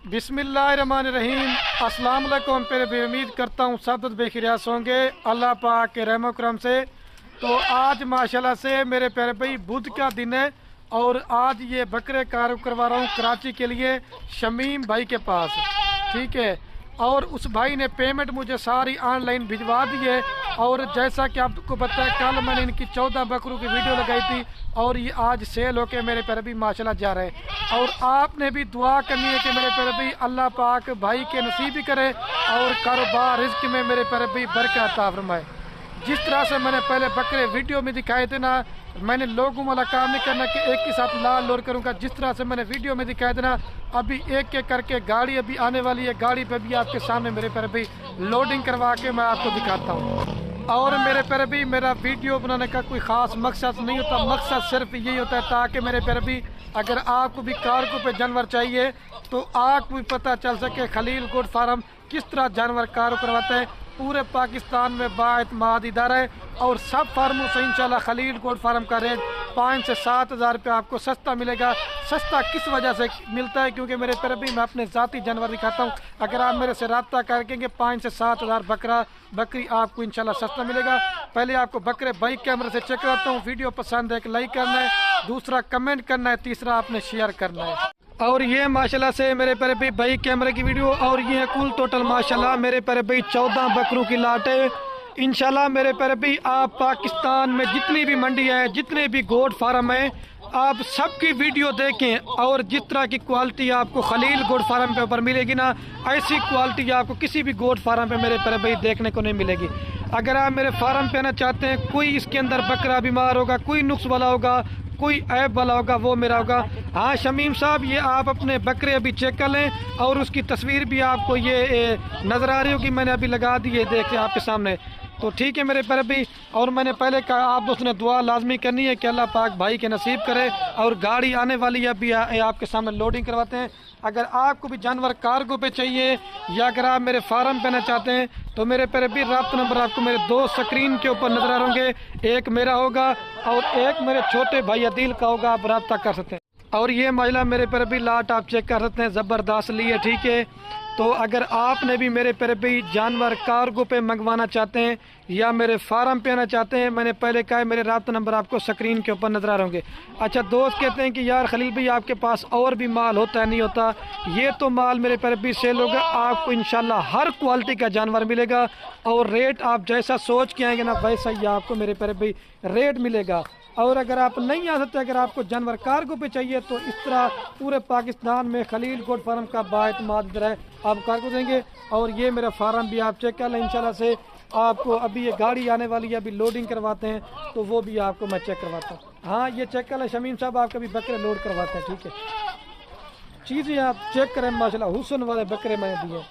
बिस्मिल्लाहिर्रहमानिर्रहीम। अस्सलाम वालेकुम। पे उम्मीद करता हूँ सब बेखियास होंगे अल्लाह पाक के रहम करम से। तो आज माशाल्लाह से मेरे प्यारे भाई बुध का दिन है और आज ये बकरे कार करवा रहा हूँ कराची के लिए शमीम भाई के पास, ठीक है। और उस भाई ने पेमेंट मुझे सारी ऑनलाइन भिजवा दी है। और जैसा कि आपको पता है कल मैंने इनकी 14 बकरों की वीडियो लगाई थी और ये आज सेल होके मेरे प्यारे भी माशाल्लाह जा रहे हैं। और आपने भी दुआ करनी है कि मेरे प्यारे भी अल्लाह पाक भाई के नसीब भी करे और कारोबार रिस्क में मेरे प्यारे भी बरकत अता फरमाए। जिस तरह से मैंने पहले बकरे वीडियो में दिखाए थे ना, मैंने लोगों वाला काम नहीं करना कि एक ही साथ लाल लोड करूंगा। जिस तरह से मैंने वीडियो में दिखाया था ना, अभी एक एक करके गाड़ी अभी आने वाली है, गाड़ी पे भी आपके सामने मेरे प्यारे भाई लोडिंग करवा के मैं आपको दिखाता हूँ। और मेरे प्यारे भी मेरा वीडियो बनाने का कोई ख़ास मकसद नहीं होता, मकसद सिर्फ यही होता है ताकि मेरे प्यारे भी अगर आपको भी कारगो पे जानवर चाहिए तो आपको भी पता चल सके खलील गोट फार्म किस तरह जानवर कारगो करवाता है। पूरे पाकिस्तान में बाएतमाद इदारा है और सब फार्मों से इंशाल्लाह खलील गोट फार्म का रेट 5 से 7 हज़ार रुपये आपको सस्ता मिलेगा। सस्ता किस वजह से मिलता है? क्योंकि मेरे प्यारे भी मैं अपने ज़ाती जानवर दिखाता हूँ। अगर आप मेरे से रब्ता करेंगे 5 से 7 हज़ार बकरी आपको इंशाल्लाह सस्ता मिलेगा। पहले आपको बकरे बाइक कैमरे से चेक करता हूँ। वीडियो पसंद है एक लाइक करना है, दूसरा कमेंट करना है, तीसरा आपने शेयर करना है। और ये माशाल्लाह से मेरे प्यारे भाई बाइक कैमरे की वीडियो और ये कुल टोटल माशाल्लाह मेरे प्यारे भाई 14 बकरों की लाट है। इंशाल्लाह मेरे प्यारे भाई आप पाकिस्तान में जितनी भी मंडी है, जितने भी गोट फार्म है, आप सबकी वीडियो देखें और जिस तरह की क्वालिटी आपको खलील गोट फार्म पे ऊपर मिलेगी ना, ऐसी क्वालिटी आपको किसी भी गोट फार्म पे मेरे प्यारे भाई देखने को नहीं मिलेगी। अगर आप मेरे फार्म पे आना चाहते हैं, कोई इसके अंदर बकरा बीमार होगा, कोई नुक्स वाला होगा, कोई ऐब वाला होगा, वो मेरा होगा। हाँ शमीम साहब, ये आप अपने बकरे अभी चेक कर लें और उसकी तस्वीर भी आपको ये नज़र आ रही होगी, मैंने अभी लगा दी है, देखिए आपके सामने। तो ठीक है मेरे प्यारे भाई, और मैंने पहले कहा आप दोस्तों ने दुआ लाजमी करनी है कि अल्लाह पाक भाई के नसीब करे। और गाड़ी आने वाली है अभी आपके सामने लोडिंग करवाते हैं। अगर आपको भी जानवर कार्गो पे चाहिए या अगर आप मेरे फार्म पे आना चाहते हैं तो मेरे प्यारे भी रब्ता नंबर आपको मेरे 2 स्क्रीन के ऊपर नजर आ रहे होंगे, एक मेरा होगा और एक मेरे छोटे भाई अदील का होगा, आप रब्ता कर सकते हैं। और ये महिला मेरे प्यारे भी लाट आप चेक कर सकते हैं, ज़बरदस्त ली है, ठीक है। तो अगर आपने भी मेरे प्यारे भाई जानवर कार्गो पे मंगवाना चाहते हैं या मेरे फार्म पे आना चाहते हैं, मैंने पहले कहा है मेरे रब्ता नंबर आपको स्क्रीन के ऊपर नजर आ रहे होंगे। अच्छा दोस्त कहते हैं कि यार खलील भाई आपके पास और भी माल होता है, नहीं होता। ये तो माल मेरे प्यारे भाई सेल होगा, आपको इंशाल्लाह हर क्वालिटी का जानवर मिलेगा और रेट आप जैसा सोच के आएंगे ना वैसा ही आपको मेरे प्यारे भाई रेट मिलेगा। और अगर आप नहीं आ सकते, अगर आपको जानवर कार्गो पे चाहिए तो इस तरह पूरे पाकिस्तान में खलील गोट फार्म का बाएतमाद है, आप कार्गो देंगे। और ये मेरा फार्म भी आप चेक कर लें इंशाल्लाह से। आपको अभी ये गाड़ी आने वाली है, अभी लोडिंग करवाते हैं तो वो भी आपको मैं चेक करवाता हूँ। हाँ ये चेक कर लें शमीम साहब, आप कभी बकरे लोड करवाते हैं, ठीक है। चीज़ें आप चेक करें माशाल्लाह, हुस्न वाले बकरे मैंने दिए।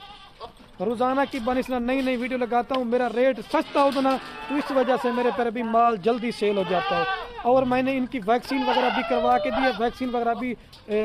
रोज़ाना की बनिस्ना नई नई वीडियो लगाता हूँ, मेरा रेट सस्ता होता ना तो इस वजह से मेरे पर भी माल जल्दी सेल हो जाता है। और मैंने इनकी वैक्सीन वगैरह भी करवा के दी है, वैक्सीन वगैरह भी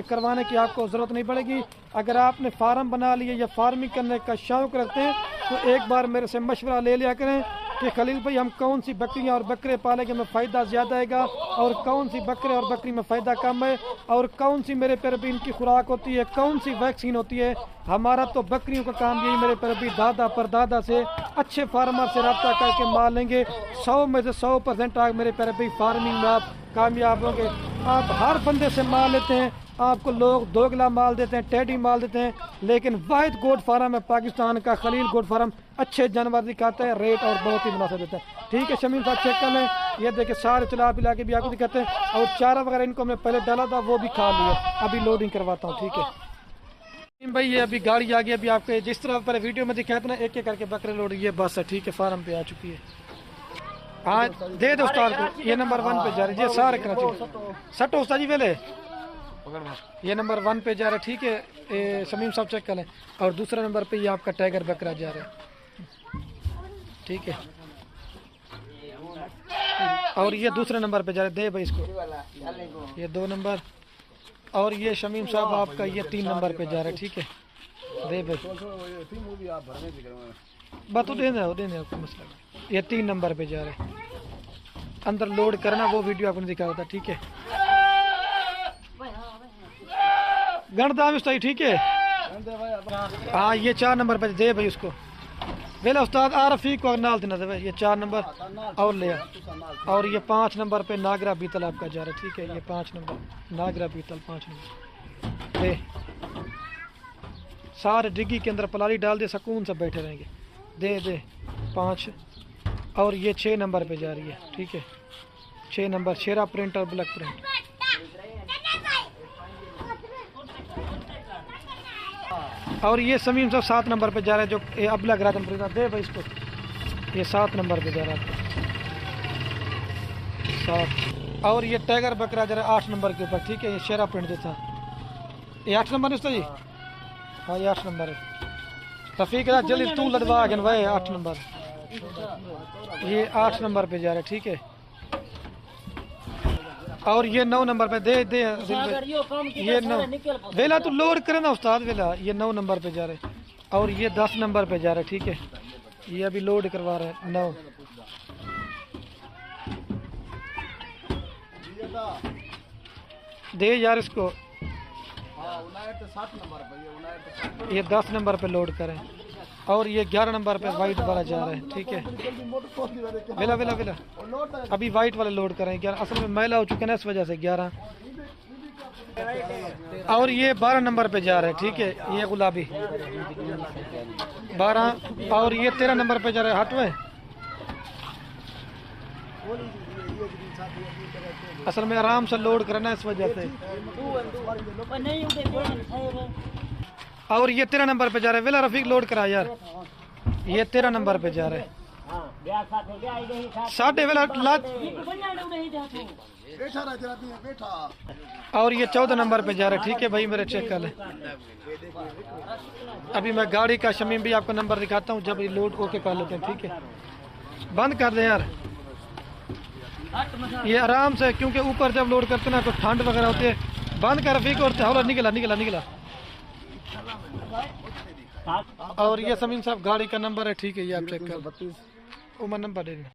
करवाने की आपको ज़रूरत नहीं पड़ेगी। अगर आपने फार्म बना लिए या फार्मिंग करने का शौक़ रखते हैं तो एक बार मेरे से मशवरा ले लिया करें कि खलील भाई हम कौन सी बकरियां और बकरे पालेंगे में फ़ायदा ज़्यादा आएगा और कौन सी बकरे और बकरी में फ़ायदा कम है और कौन सी मेरे प्यारे भी इनकी खुराक होती है, कौन सी वैक्सीन होती है। हमारा तो बकरियों का काम यही मेरे प्यारे भी दादा परदादा से अच्छे फार्मर से रब्ता करके माल लेंगे। 100 में से 100% आप मेरे प्यारे भाई फार्मिंग में आप कामयाब होंगे। आप हर बंदे से माल लेते हैं, आपको लोग दोगला माल देते हैं, टेडी माल देते हैं, लेकिन वाहिद गोट फार्म है पाकिस्तान का खलील गोट फार्म, अच्छे जानवर दिखाते हैं, रेट और बहुत ही मुनासिब देते हैं। ठीक है शमीम साहब चेक कर लें, ये देखिए सारे चला पिला के भी आपको दिखाते हैं। और चारा वगैरह इनको हमने पहले डाला था वो भी खा लिया, अभी लोडिंग करवाता हूँ, ठीक है भाई। ये अभी गाड़ी आ गई, अभी आपके जिस तरह पर वीडियो में दिखाया था ना एक एक करके बकरे लोड, ये बस है, ठीक है, फार्म पे आ चुकी है। हाँ दे दो उस्ताद को, ये नंबर 1 पे जा रही है, सारे कराची सट उस्ताद जी वेले, ये नंबर 1 पे जा रहा है, ठीक है शमीम साहब चेक कर लें। और दूसरा नंबर पे ये आपका टाइगर बकरा जा रहा है, ठीक है। और ये दूसरे नंबर पे जा रहा है, दे भाई इसको, ये 2 नंबर। और ये शमीम साहब आपका ये 3 नंबर पे जा रहा है, ठीक है, दे भाई बात तो दे दे आपको मसला। ये 3 नंबर पे जा रहे हैं, अंदर लोड करना वो वीडियो आपने दिखा था, ठीक है। गणदाम ठीक है। हाँ ये 4 नंबर पे दे भाई उसको। वेला उस्ताद आरफी को नाल देना दे भाई, ये 4 नंबर और ले आ। और ये 5 नंबर पे नागरा बीतल आपका जा रहा है, ठीक है। ये 5 नंबर नागरा बीतल 5 नंबर दे। सारे डिग्गी के अंदर पलाली डाल दे, सुकून से बैठे रहेंगे। दे दे 5। और ये 6 नंबर पे जा रही है, ठीक है। 6 नंबर शेरा प्रिंट और ब्लैक प्रिंट। और ये समीम साहब 7 नंबर पे जा रहा है, जो ये अबला ग्रातम दे भाई इसको। ये 7 नंबर पे जा रहा है 7। और ये टाइगर बकरा जा रहा है 8 नंबर के ऊपर, ठीक है। ये शेरा प्रिंट जो था, ये 8 नंबर है जी। हाँ ये 8 नंबर है। रफीक जल्दी तू लड़वा आगे भाई 8 नंबर। ये 8 नंबर पे जा रहा है, ठीक है। और ये 9 नंबर पे दे दे ये 9 वेला तू लोड करे ना उस्ताद वेला। ये 9 नंबर पे जा रहे। और ये 10 नंबर पे जा रहा है, ठीक है। ये अभी लोड करवा रहे हैं 9। दे यार इसको। ये 10 नंबर पे लोड करें। और ये 11 नंबर पे वाइट वाला जा रहा है, ठीक है। वेला वेला वेला अभी वाइट वाले लोड करें 11। असल में मैला हो चुके हैं इस वजह से 11। और ये 12 नंबर पे जा रहा है, ठीक है। ये गुलाबी 12। और ये 13 नंबर पे जा रहा है हटवे। असल में आराम से लोड करना इस वजह से। और ये 13 नंबर पे जा रहा है। वेला रफीक लोड करा यार। ये 13 नंबर पे जा रहा है। साढ़े वेला और ये 14 नंबर पे जा रहा है, ठीक है भाई मेरे चेक कर ले। अभी मैं गाड़ी का शमीम भी आपको नंबर दिखाता हूँ, जब ये लोड ओके कर लेते हैं, ठीक है। बंद कर दे यार ये आराम से, क्योंकि ऊपर जब लोड करते ना तो ठंड वगैरह होती है। बंद कर रफीक। और हौला निकला निकला निकला। और ये समीम साहब गाड़ी का नंबर है, ठीक है। ये आप चेक कर। उमर नंबर दे दें।